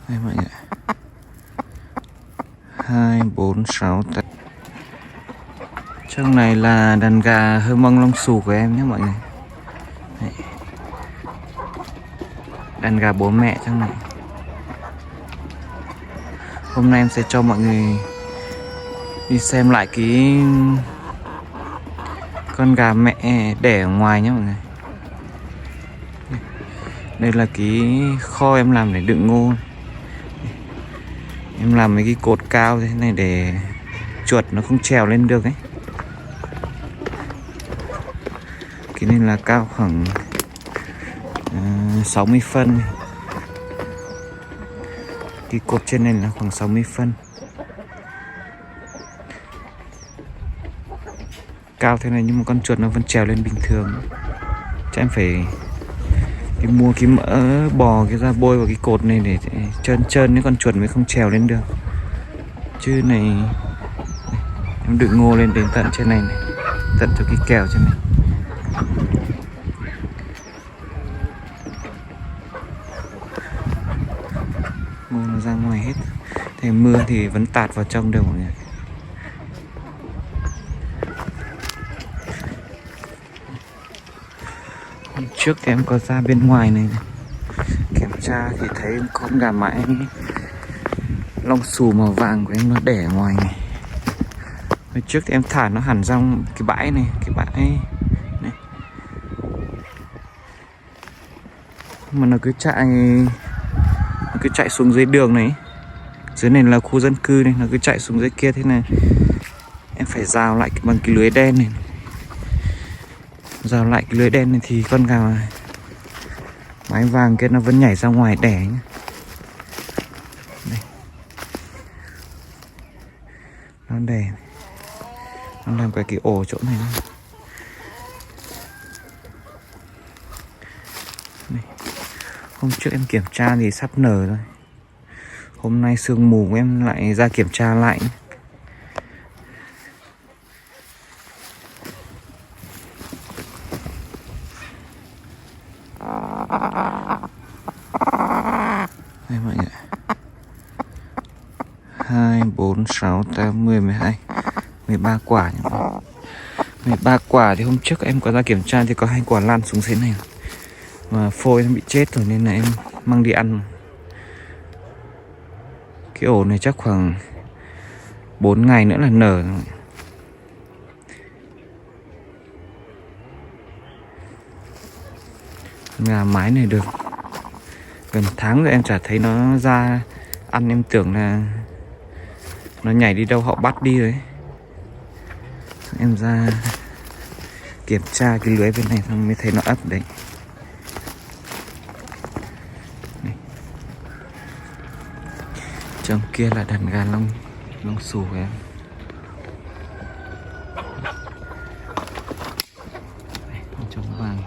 Đây mọi người, 2, 4, 6, 8. Trong này là đàn gà hơ mông lông xù của em nhé mọi người. Đấy. Đàn gà bố mẹ trong này. Hôm nay em sẽ cho mọi người đi xem lại cái con gà mẹ đẻ ở ngoài nhé mọi người. Đây là cái kho em làm để đựng ngô. Em làm mấy cái cột cao thế này để chuột nó không trèo lên được ấy. Cái này là cao khoảng 60 phân. Cái cột trên này là khoảng 60 phân. Cao thế này nhưng mà con chuột nó vẫn trèo lên bình thường. Chắc em phải mua cái mỡ bò cái ra bôi vào cái cột này để trơn trơn những con chuột mới không trèo lên được. Chứ này em đựng ngô lên đến tận trên này, tận cho cái kèo trên này. Ngô nó ra ngoài hết. Thì mưa thì vẫn tạt vào trong đâu mọi người. Hôm trước thì em có ra bên ngoài này kiểm tra thì thấy con gà mái lông xù màu vàng của em nó đẻ ở ngoài này. Hôm trước thì em thả nó hẳn ra cái bãi này, cái bãi này. Mà nó cứ chạy xuống dưới đường này. Dưới này là khu dân cư này, nó cứ chạy xuống dưới kia thế này. Em phải rào lại bằng cái lưới đen này. Rào lại cái lưới đen này thì con gà mái vàng kia nó vẫn nhảy ra ngoài đẻ nhá. Đây. Nó đẻ. Nó làm cái ổ chỗ này nữa. Đây. Hôm trước em kiểm tra thì sắp nở rồi. Hôm nay sương mù em lại ra kiểm tra lại. Đây mọi người, 2, 4, 6, 8, 10, 12, 13 quả nhỉ? 13 quả thì hôm trước em có ra kiểm tra thì có 2 quả lan xuống dưới này. Mà phôi nó bị chết rồi nên là em mang đi ăn. Cái ổ này chắc khoảng 4 ngày nữa là nở rồi. Gà mái này được gần tháng rồi em chả thấy nó ra ăn, em tưởng là nó nhảy đi đâu họ bắt đi rồi. Em ra kiểm tra cái lưới bên này xong mới thấy nó ấp đấy. Trong kia là đàn gà lông xù của em. Con trống vàng.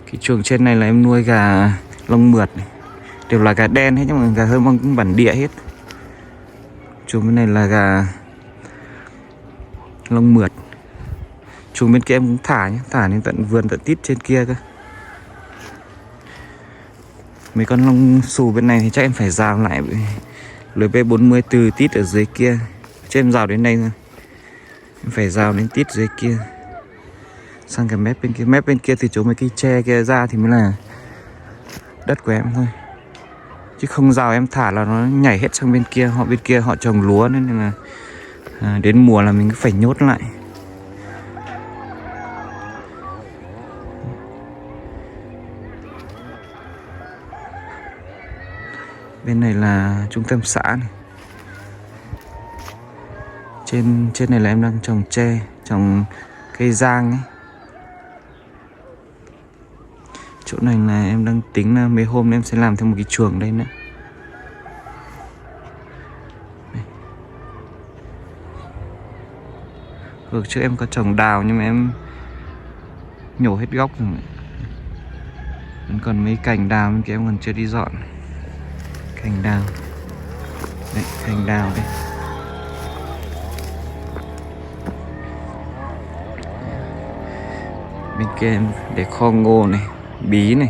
Cái chuồng trên này là em nuôi gà lông mượt này. Đều là gà đen hết nhưng mà gà hơ mông bản địa hết. Chuồng bên này là gà lông mượt. Chuồng bên kia em cũng thả nhé, thả đến tận vườn tận tít trên kia cơ. Mấy con lông xù bên này thì chắc em phải rào lại lưới B40 từ tít ở dưới kia. Chứ em rào đến đây thôi. Em phải rào đến tít dưới kia. Sang cái mép bên kia. Mép bên kia thì chỗ mấy cái tre kia ra thì mới là đất của em thôi. Chứ không rào em thả là nó nhảy hết sang bên kia. Họ bên kia họ trồng lúa nên là đến mùa là mình cứ phải nhốt lại. Bên này là trung tâm xã này. Trên này là em đang trồng tre, trồng cây giang ấy. Chỗ này là em đang tính là mấy hôm em sẽ làm thêm một cái chuồng đây nữa. Vừa trước em có trồng đào nhưng mà em nhổ hết gốc rồi. Vẫn còn mấy cành đào bên kia em còn chưa đi dọn. Cành đào. Đấy, cành đào đây. Bên kia để kho ngô này, bí này.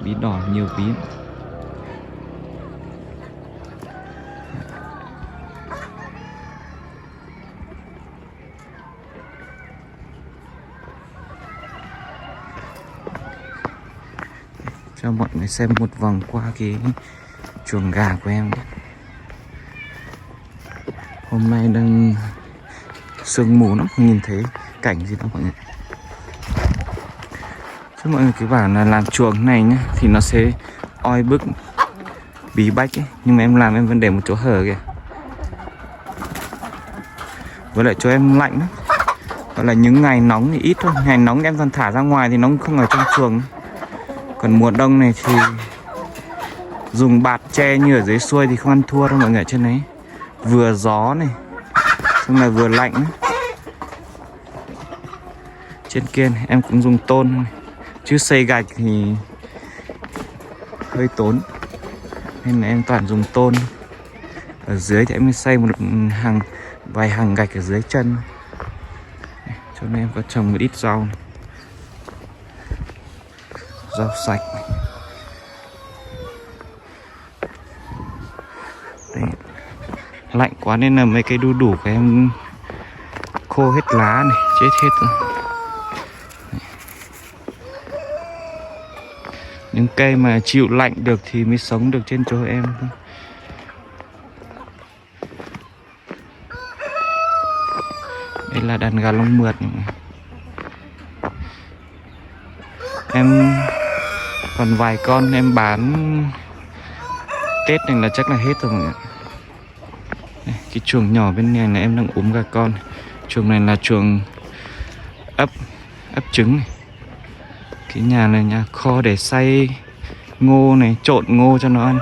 Bí đỏ, nhiều bí. Cho mọi người xem một vòng qua cái chuồng gà của em. Hôm nay đang sương mù lắm, không nhìn thấy cảnh gì đâu mọi người. Chứ mọi người cứ bảo là làm chuồng này nhá thì nó sẽ oi bức bí bách ấy. Nhưng mà em làm em vẫn để một chỗ hở kìa. Với lại chỗ em lạnh lắm. Gọi là những ngày nóng thì ít thôi. Ngày nóng em còn thả ra ngoài thì nó không ở trong chuồng. Còn mùa đông này thì dùng bạt che như ở dưới xuôi thì không ăn thua đâu mọi người. Trên đấy vừa gió này, xong là vừa lạnh ấy. Trên kia này, em cũng dùng tôn này. Chứ xây gạch thì hơi tốn nên là em toàn dùng tôn. Ở dưới thì em xây một vài hàng gạch ở dưới chân. Cho nên em có trồng một ít rau này. Rau sạch này. Đấy. Lạnh quá nên là mấy cây đu đủ của em khô hết lá này, chết hết rồi. Những cây mà chịu lạnh được thì mới sống được trên chỗ em thôi. Đây là đàn gà lông mượt. Em còn vài con em bán Tết này là chắc là hết rồi mọi người. Cái chuồng nhỏ bên này là em đang ốm gà con. Chuồng này là chuồng ấp trứng này. Cái nhà này nhà kho để xay ngô này, trộn ngô cho nó ăn.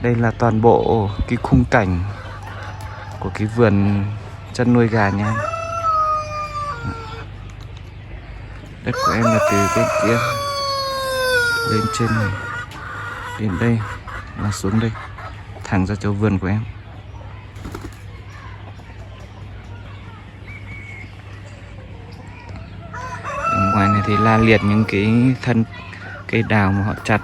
Đây là toàn bộ cái khung cảnh của cái vườn chăn nuôi gà nha. Đất của em là từ bên kia lên trên này, đến đây là xuống đây, thẳng ra chỗ vườn của em. Ở ngoài này thì la liệt những cái thân cây đào mà họ chặt